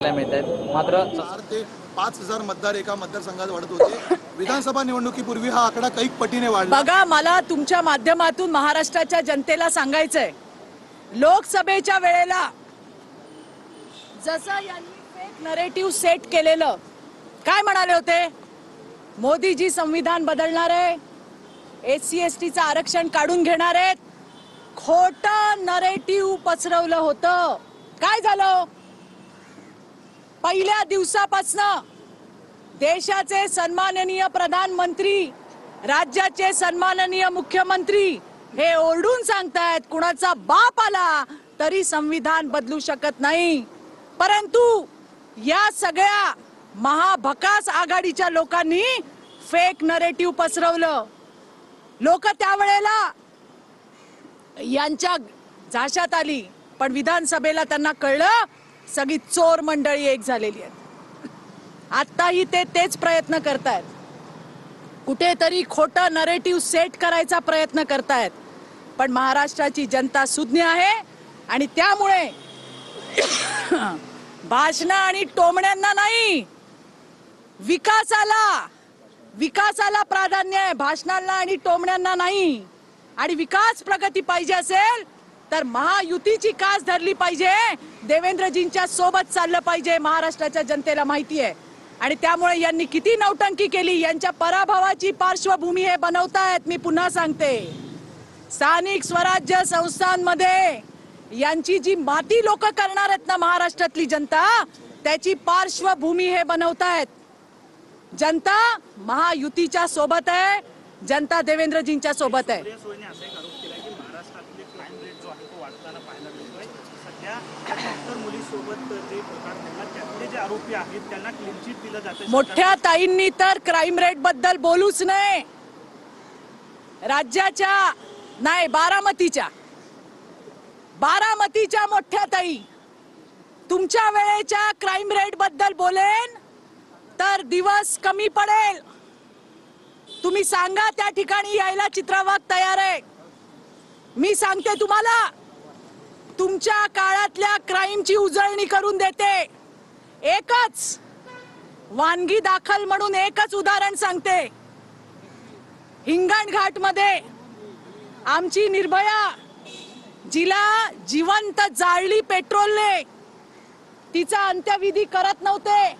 मात्र 4 ते 5,000 मतदार एका मतदारसंघात वाढत होते। विधानसभा निवडणुकीपूर्वी हा आकडा कैक पटीने वाढला। बघा, मला तुमच्या माध्यमातून महाराष्ट्राच्या जनतेला सांगायचंय, लोकसभेच्या वेळेला जसं यांनी फेक नरेटिव्ह सेट केलेलं, काय म्हणाले होते, मोदीजी संविधान बदलणार आहे, एससी एसटीचं आरक्षण काढून घेणार आहेत, खोटं नरेटिव्ह पसरवलं होतं। काय झालं, पहिल्या दिवसापासून देशाचे सन्माननीय प्रधानमंत्री, राज्याचे सन्माननीय मुख्यमंत्री हे ओरडून सांगतायत, कुणाचा बाप आला तरी संविधान बदलू शकत नाही। परंतु या सगळ्या महाभकास आघाडीच्या लोकांनी फेक नरेटिव्ह पसरवलं। लोक त्यावेळेला यांच्या झाशात आली, पण विधानसभेला त्यांना कळलं सगळी चोर मंडळी एक झालेली आहे। आताही ते तेच प्रयत्न करतायत, कुठेतरी खोटं नरेटिव्ह सेट करायचा प्रयत्न करतायत। पण महाराष्ट्राची जनता सुज्ञ आहे आणि त्यामुळे भाषण आणि टोमण्यांना नाही, विकासाला प्राधान्य आहे, भाषणांना आणि टोमण्यांना नाही। आणि विकास प्रगती पाहिजे असेल तर महायुतीची कास धरली पाहिजे, देवेंद्रजींच्या सोबत चाललं पाहिजे, महाराष्ट्राच्या जनतेला माहिती आहे। आणि त्यामुळे यांनी किती नौटंकी केली, यांच्या पराभवाची पार्श्वभूमी हे बनवतायत। मी पुन्हा सांगते, स्थानिक स्वराज्य संस्थांमध्ये यांची जी माती लोक करणार आहेत ना महाराष्ट्रातली जनता, त्याची पार्श्वभूमी हे बनवतायत। जनता महायुतीच्या सोबत आहे, जनता देवेंद्रजींच्या सोबत आहे। मोठ्या ताईंनी तर क्राईम रेट बद्दल बोलूच नाही, राज्याच्या नाही, बारामतीच्या मोठ्या ताई तुमच्या वेळेच्या क्राईम रेट बद्दल बोलेन तर दिवस कमी पडेल। तुम्ही सांगा, त्या ठिकाणी यायला चित्रवाग तयार आहे। मी सांगते तुम्हाला, तुमच्या काळातल्या क्राईमची उजळणी करून देते। एकच वानगी दाखल म्हणून एकच उदाहरण सांगते, हिंगणघाट मध्ये आमची निर्भया, जिला जिवंत जाळली पेट्रोलने, तिचा अंत्यविधी करत नव्हते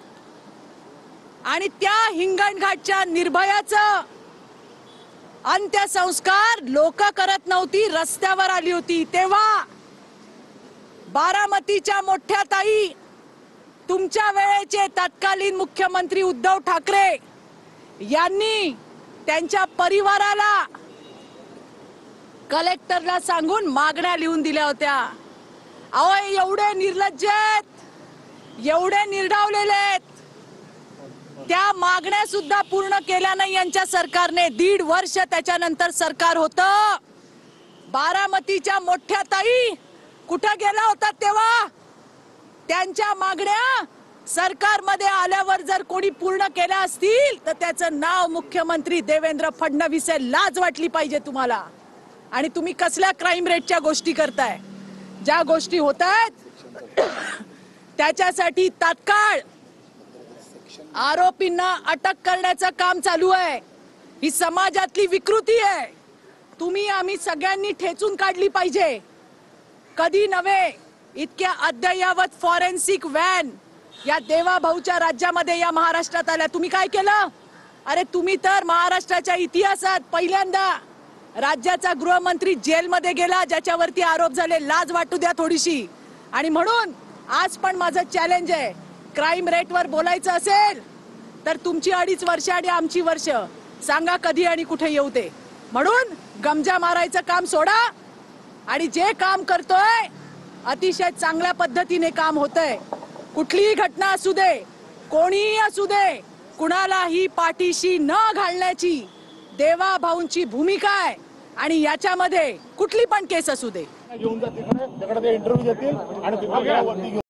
आणि त्या हिंगणघाटच्या निर्भयाचं अंत्यसंस्कार लोक करत नव्हती, रस्त्यावर आली होती। तेव्हा बारामतीच्या मोठ्या ताई, तुमच्या वेळेचे तत्कालीन मुख्यमंत्री उद्धव ठाकरे यांनी त्यांच्या परिवाराला कलेक्टरला सांगून मागण्या लिहून दिल्या होत्या। अहो, एवढे निर्लज्ज आहेत, एवढे निर्डावलेले आहेत, त्या मागण्या सुद्धा पूर्ण केल्या नाही यांच्या सरकारने। 1.5 वर्ष त्याच्यानंतर सरकार होतं। बारामतीच्या मोठ्या ताई कुठे गेला होता तेव्हा? त्यांच्या मागण्या सरकारमध्ये आल्यावर जर कोणी पूर्ण केल्या असतील तर त्याचं नाव मुख्यमंत्री देवेंद्र फडणवीस आहे। लाज वाटली पाहिजे तुम्हाला। आणि तुम्ही कसल्या क्राईम रेटच्या गोष्टी करताय? ज्या गोष्टी होत आहेत त्याच्यासाठी तात्काळ आरोपींना अटक करण्याचं काम चालू आहे। ही समाजातली विकृती आहे, तुम्ही आम्ही सगळ्यांनी ठेचून काढली पाहिजे। कधी नव्हे, इतक्या अद्ययावत फॉरेन्सिक व्हॅन या देवाभाऊच्या राज्यामध्ये या महाराष्ट्रात आल्या। तुम्ही काय केलं? अरे, तुम्ही तर महाराष्ट्राच्या इतिहासात पहिल्यांदा राज्याचा गृहमंत्री जेलमध्ये गेला, ज्याच्यावरती आरोप झाले। लाज वाटू द्या थोडीशी। आणि म्हणून आज पण माझं चॅलेंज आहे, क्राईम रेटवर बोलायचं असेल तर तुमची 2.5 वर्ष आणि आमची वर्ष सांगा कधी आणि कुठे येऊ ते। म्हणून गमजा मारायचं काम सोडा आणि जे काम करतोय अतिशय चांगल्या पद्धतीने काम होतंय। कुठलीही घटना असू दे, कोणीही असू दे, कुणालाही पाठीशी न घालण्याची देवाभाऊंची भूमिका आहे। आणि याच्यामध्ये कुठली पण केस असू दे, घेऊन जातील, इंटरव्ह्यू देतील आणि